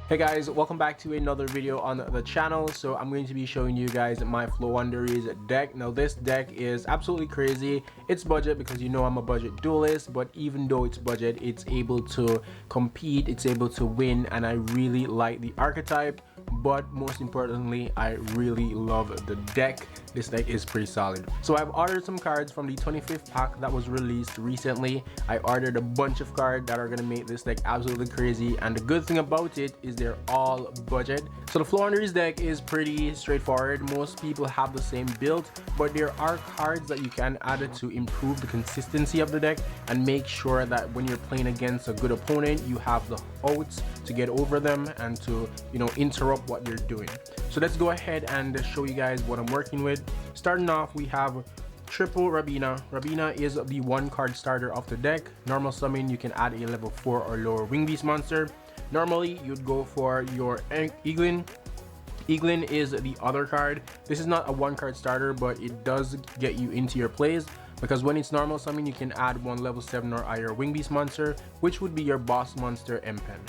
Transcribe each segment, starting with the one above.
Hey guys, welcome back to another video on the channel. So I'm going to be showing you guys my FLOOWANDEREEZE deck. Now this deck is absolutely crazy. It's budget because you know I'm a budget duelist, but even though it's budget, it's able to compete, it's able to win, and I really like the archetype. But most importantly, I really love the deck. This deck is pretty solid. So I've ordered some cards from the 25th pack that was released recently. I ordered a bunch of cards that are gonna make this deck absolutely crazy, and the good thing about it is they're all budget. So the FLOOWANDEREEZE deck is pretty straightforward. Most people have the same build, but there are cards that you can add to improve the consistency of the deck and make sure that when you're playing against a good opponent, you have the outs to get over them and to, you know, interrupt what you're doing. So let's go ahead and show you guys what I'm working with. Starting off, we have triple Rabina. Rabina is the one card starter of the deck. Normal summon, you can add a level 4 or lower wing beast monster. Normally you'd go for your Eaglin. Eaglin is the other card. This is not a one card starter, but it does get you into your plays, because when it's normal summon, you can add one level 7 or higher wing beast monster, which would be your boss monster M-Pen.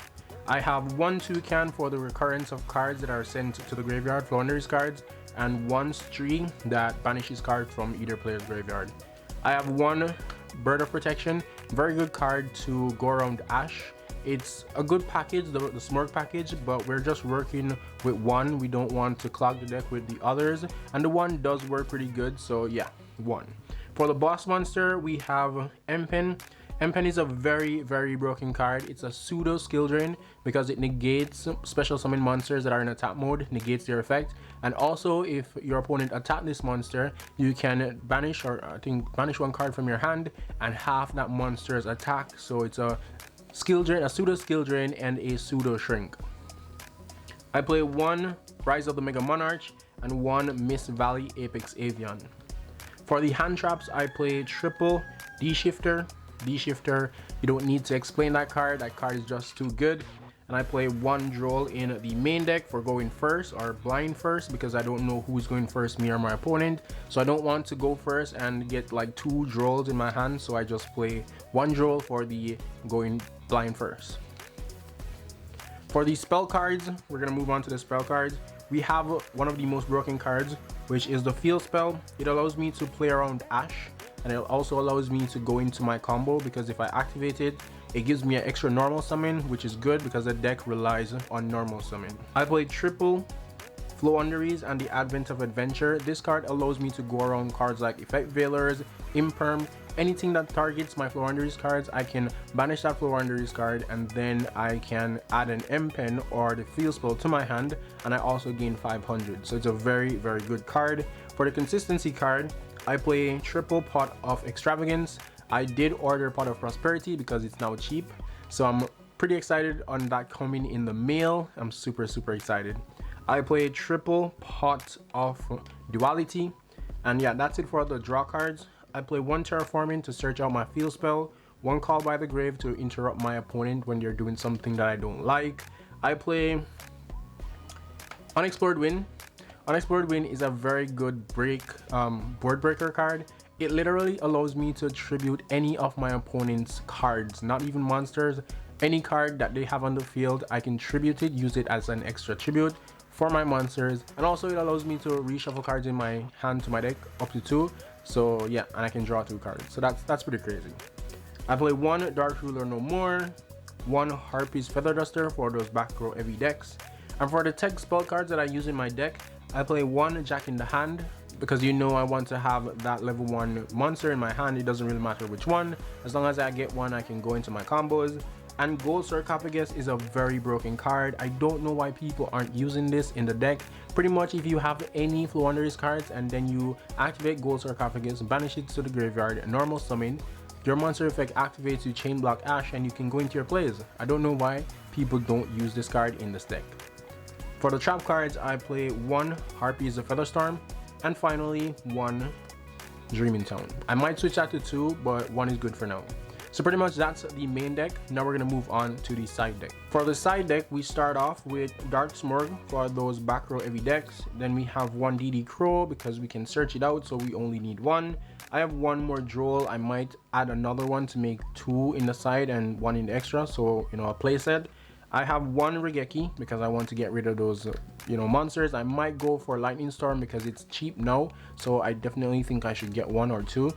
I have one toucan for the recurrence of cards that are sent to the graveyard, FLOOWANDEREEZE cards, and one string that banishes cards from either player's graveyard. I have one bird of protection, very good card to go around Ash. It's a good package, the smirk package, but we're just working with one. We don't want to clog the deck with the others, and the one does work pretty good, so yeah, one. For the boss monster, we have M-Pen. M-Pen is a very broken card. It's a pseudo skill drain because it negates special summon monsters that are in attack mode, negates their effect. And also, if your opponent attack this monster, you can banish, or I think banish one card from your hand and half that monster's attack. So it's a skill drain, a pseudo skill drain, and a pseudo shrink. I play one Rise of the Mega Monarch and one Mist Valley Apex Avian. For the hand traps, I play triple D-Shifter. D-Shifter, you don't need to explain that card. That card is just too good. And I play one Droll in the main deck for going first or blind first, because I don't know who's going first, me or my opponent. So I don't want to go first and get like two Drolls in my hand, so I just play one Droll for the going blind first. For the spell cards, we're gonna move on to the spell cards. We have one of the most broken cards, which is the field spell. It allows me to play around Ash, and it also allows me to go into my combo, because if I activate it, it gives me an extra normal summon, which is good because the deck relies on normal summon. I play triple FLOOWANDEREEZE and the Advent of Adventure. This card allows me to go around cards like Effect Veilers, Imperm, anything that targets my FLOOWANDEREEZE cards. I can banish that FLOOWANDEREEZE card, and then I can add an M-Pen or the field spell to my hand, and I also gain 500. So it's a very good card. For the consistency card, I play triple Pot of Extravagance. I did order Pot of Prosperity because it's now cheap, so I'm pretty excited on that coming in the mail. I'm super excited. I play triple Pot of Duality, and yeah, that's it for the draw cards. I play one Terraforming to search out my field spell, one Call by the Grave to interrupt my opponent when they're doing something that I don't like. I play Unexplored Wind. Unexplored Wind is a very good board breaker card. It literally allows me to tribute any of my opponent's cards, not even monsters. Any card that they have on the field, I can tribute it, use it as an extra tribute for my monsters. And also it allows me to reshuffle cards in my hand to my deck up to 2. So yeah, and I can draw 2 cards. So that's pretty crazy. I play one Dark Ruler No More, one Harpy's Feather Duster for those back row heavy decks. And for the tech spell cards that I use in my deck, I play one Jack in the Hand, because you know I want to have that level 1 monster in my hand. It doesn't really matter which one. As long as I get one, I can go into my combos. And Gold Sarcophagus is a very broken card. I don't know why people aren't using this in the deck. Pretty much if you have any FLOOWANDEREEZE cards and then you activate Gold Sarcophagus, banish it to the graveyard, normal summon, your monster effect activates, you chain block Ash, and you can go into your plays. I don't know why people don't use this card in this deck. For the trap cards, I play one Harpy's Featherstorm, and finally one Dreaming Town. I might switch that to 2, but 1 is good for now. So pretty much that's the main deck. Now we're gonna move on to the side deck. For the side deck, we start off with Dark Smurg for those back row heavy decks. Then we have one DD Crow because we can search it out, so we only need one. I have one more Droll. I might add another one to make 2 in the side and 1 in the extra, so you know, a play set. I have one Regeki because I want to get rid of those monsters. I might go for Lightning Storm because it's cheap now, so I definitely think I should get one or two.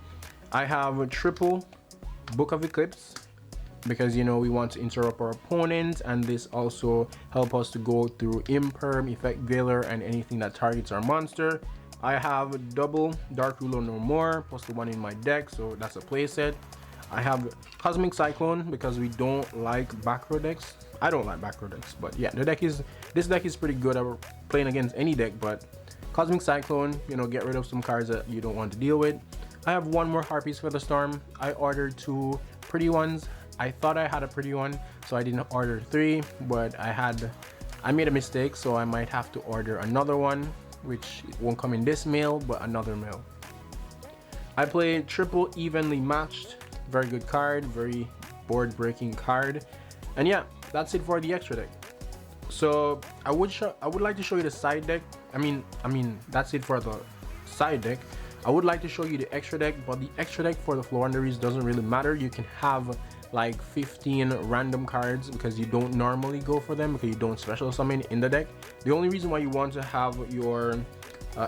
I have a triple Book of Eclipse because we want to interrupt our opponent, and this also help us to go through Imperm, Effect Veiler, and anything that targets our monster. I have double Dark Ruler No More plus the one in my deck, so that's a playset. I have Cosmic Cyclone because we don't like back row decks. I don't like back row decks, but yeah, this deck is pretty good at playing against any deck. But Cosmic Cyclone, get rid of some cards that you don't want to deal with. I have one more Harpy's Featherstorm. I ordered two pretty ones. I thought I had a pretty one, so I didn't order three, but I made a mistake, so I might have to order another one, which won't come in this mail, but another mail. I play triple Evenly Matched. Very good card, very board breaking card. And yeah, that's it for the extra deck. So I would like to show you the side deck. I mean that's it for the side deck. I would like to show you the extra deck, but the extra deck for the Flowandereeze doesn't really matter. You can have like 15 random cards because you don't normally go for them because you don't special summon in the deck. The only reason why you want to have your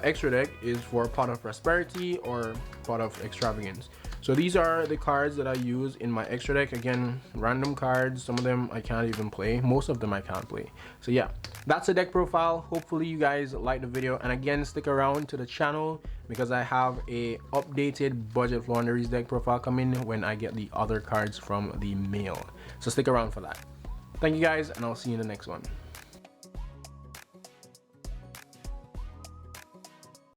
extra deck is for Pot of Prosperity or Pot of Extravagance. So these are the cards that I use in my extra deck. Again, random cards. Some of them I can't even play. Most of them I can't play. So yeah, that's the deck profile. Hopefully you guys like the video, and again, stick around to the channel because I have a updated budget Flowandereeze deck profile coming when I get the other cards from the mail. So stick around for that. Thank you guys, and I'll see you in the next one.